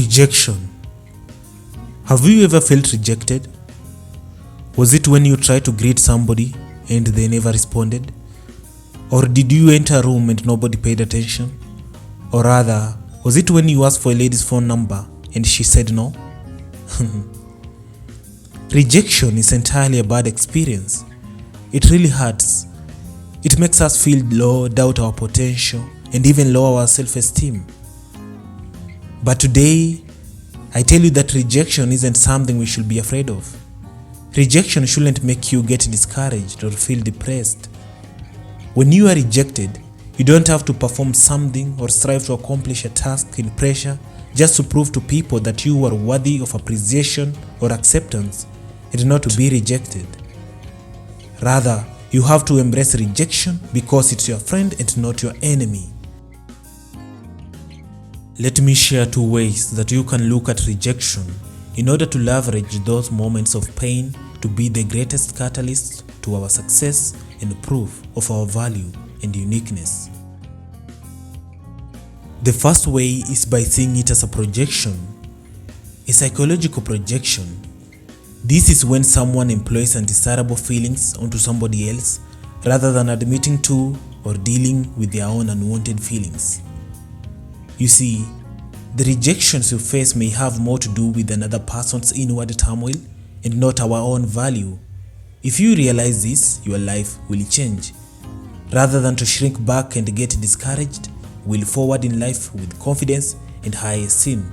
Rejection. Have you ever felt rejected? Was it when you tried to greet somebody and they never responded? Or did you enter a room and nobody paid attention? Or rather, was it when you asked for a lady's phone number and she said no? Rejection is entirely a bad experience. It really hurts. It makes us feel low, doubt our potential, and even lower our self-esteem. But today, I tell you that rejection isn't something we should be afraid of. Rejection shouldn't make you get discouraged or feel depressed. When you are rejected, you don't have to perform something or strive to accomplish a task in pressure just to prove to people that you are worthy of appreciation or acceptance and not to be rejected. Rather, you have to embrace rejection because it's your friend and not your enemy. Let me share 2 ways that you can look at rejection in order to leverage those moments of pain to be the greatest catalyst to our success and proof of our value and uniqueness. The first way is by seeing it as a projection, a psychological projection. This is when someone employs undesirable feelings onto somebody else rather than admitting to or dealing with their own unwanted feelings. You see, the rejections you face may have more to do with another person's inward turmoil and not our own value. If you realize this, your life will change. Rather than to shrink back and get discouraged, we'll forward in life with confidence and high esteem.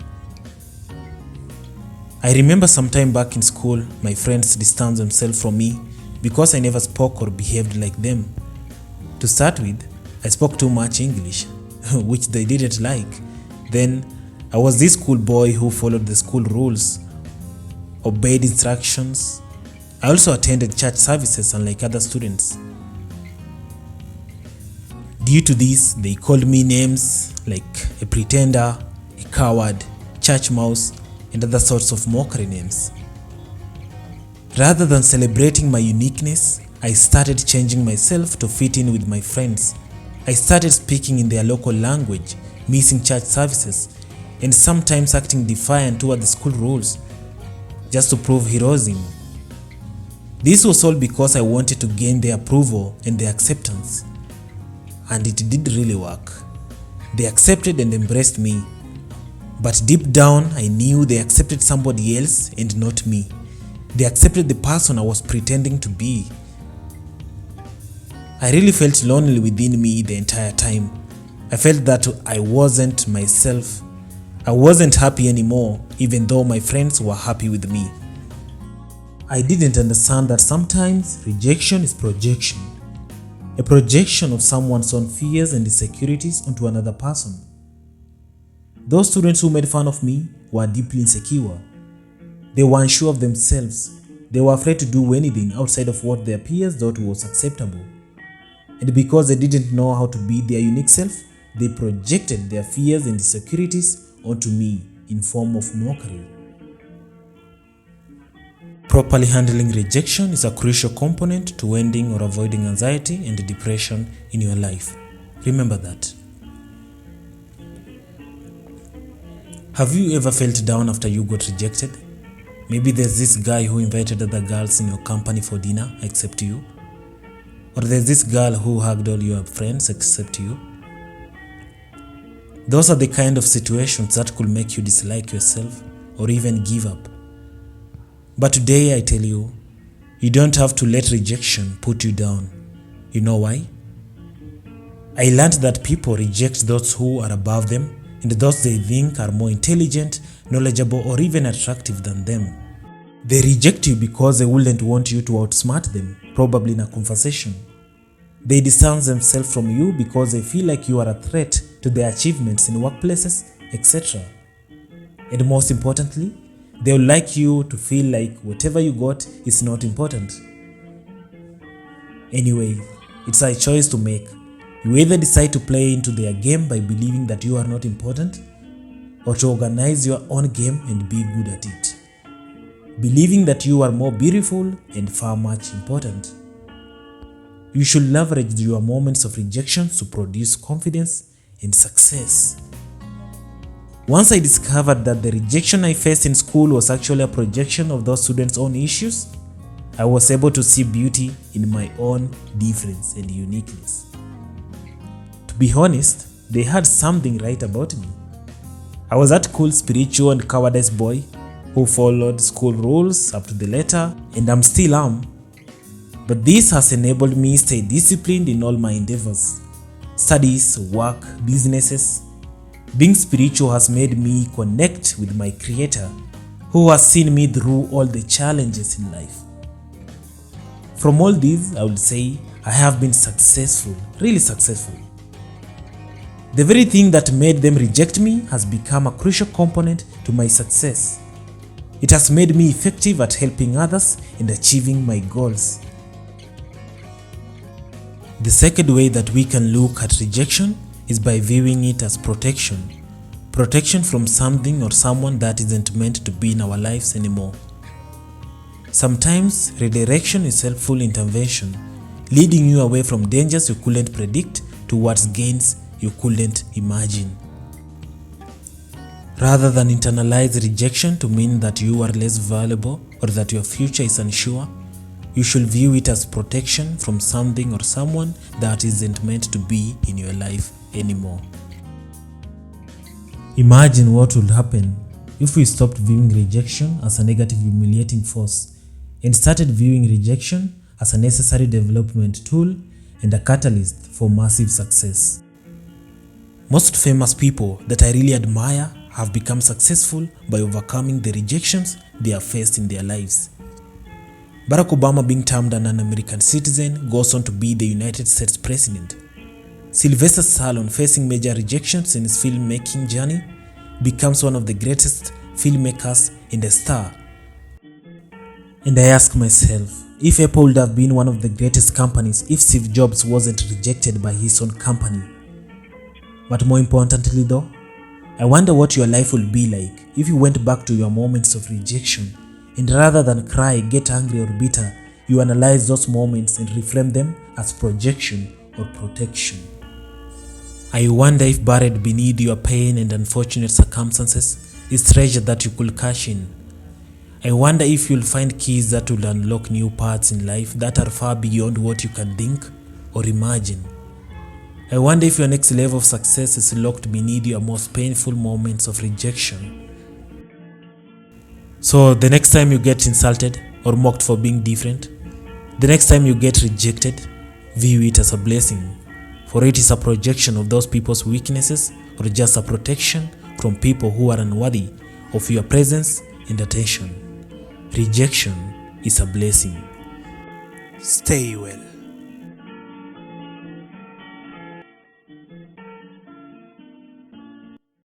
I remember sometime back in school, my friends distanced themselves from me because I never spoke or behaved like them. To start with, I spoke too much English, which they didn't like. Then, I was this cool boy who followed the school rules, obeyed instructions. I also attended church services unlike other students. Due to this, they called me names like a pretender, a coward, church mouse, and other sorts of mockery names. Rather than celebrating my uniqueness, I started changing myself to fit in with my friends. I started speaking in their local language, missing church services, and sometimes acting defiant toward the school rules, just to prove heroism. This was all because I wanted to gain their approval and their acceptance. And it did really work. They accepted and embraced me. But deep down, I knew they accepted somebody else and not me. They accepted the person I was pretending to be. I really felt lonely within me the entire time. I felt that I wasn't myself. I wasn't happy anymore, even though my friends were happy with me. I didn't understand that sometimes rejection is projection. A projection of someone's own fears and insecurities onto another person. Those students who made fun of me were deeply insecure. They were unsure of themselves. They were afraid to do anything outside of what their peers thought was acceptable. And because they didn't know how to be their unique self, they projected their fears and insecurities onto me in form of mockery. Properly handling rejection is a crucial component to ending or avoiding anxiety and depression in your life. Remember that. Have you ever felt down after you got rejected? Maybe there's this guy who invited other girls in your company for dinner except you. Or there's this girl who hugged all your friends except you. Those are the kind of situations that could make you dislike yourself or even give up. But today I tell you, you don't have to let rejection put you down. You know why? I learned that people reject those who are above them and those they think are more intelligent, knowledgeable, or even attractive than them. They reject you because they wouldn't want you to outsmart them, probably in a conversation. They distance themselves from you because they feel like you are a threat to their achievements in workplaces, etc. And most importantly, they would like you to feel like whatever you got is not important. Anyway, it's a choice to make. You either decide to play into their game by believing that you are not important, or to organize your own game and be good at it, believing that you are more beautiful and far much important. You should leverage your moments of rejection to produce confidence and success. Once I discovered that the rejection I faced in school was actually a projection of those students' own issues, I was able to see beauty in my own difference and uniqueness. To be honest, they had something right about me. I was that cool spiritual and cowardice boy who followed school rules up to the letter, and I'm still am. But this has enabled me to stay disciplined in all my endeavors. Studies, work, businesses. Being spiritual has made me connect with my Creator, who has seen me through all the challenges in life. From all these, I would say I have been successful, really successful. The very thing that made them reject me has become a crucial component to my success. It has made me effective at helping others and achieving my goals. The second way that we can look at rejection is by viewing it as protection. Protection from something or someone that isn't meant to be in our lives anymore. Sometimes redirection is helpful intervention, leading you away from dangers you couldn't predict towards gains you couldn't imagine. Rather than internalize rejection to mean that you are less valuable or that your future is unsure, you should view it as protection from something or someone that isn't meant to be in your life anymore. Imagine what would happen if we stopped viewing rejection as a negative, humiliating force and started viewing rejection as a necessary development tool and a catalyst for massive success. Most famous people that I really admire have become successful by overcoming the rejections they have faced in their lives. Barack Obama, being termed an American citizen, goes on to be the United States President. Sylvester Stallone, facing major rejections in his filmmaking journey, becomes one of the greatest filmmakers and a star. And I ask myself, if Apple would have been one of the greatest companies if Steve Jobs wasn't rejected by his own company. But more importantly though, I wonder what your life would be like if you went back to your moments of rejection and rather than cry, get angry or bitter, you analyze those moments and reframe them as projection or protection. I wonder if buried beneath your pain and unfortunate circumstances is treasure that you could cash in. I wonder if you'll find keys that will unlock new paths in life that are far beyond what you can think or imagine. I wonder if your next level of success is locked beneath your most painful moments of rejection. So the next time you get insulted or mocked for being different, the next time you get rejected, view it as a blessing, for it is a projection of those people's weaknesses or just a protection from people who are unworthy of your presence and attention. Rejection is a blessing. Stay well.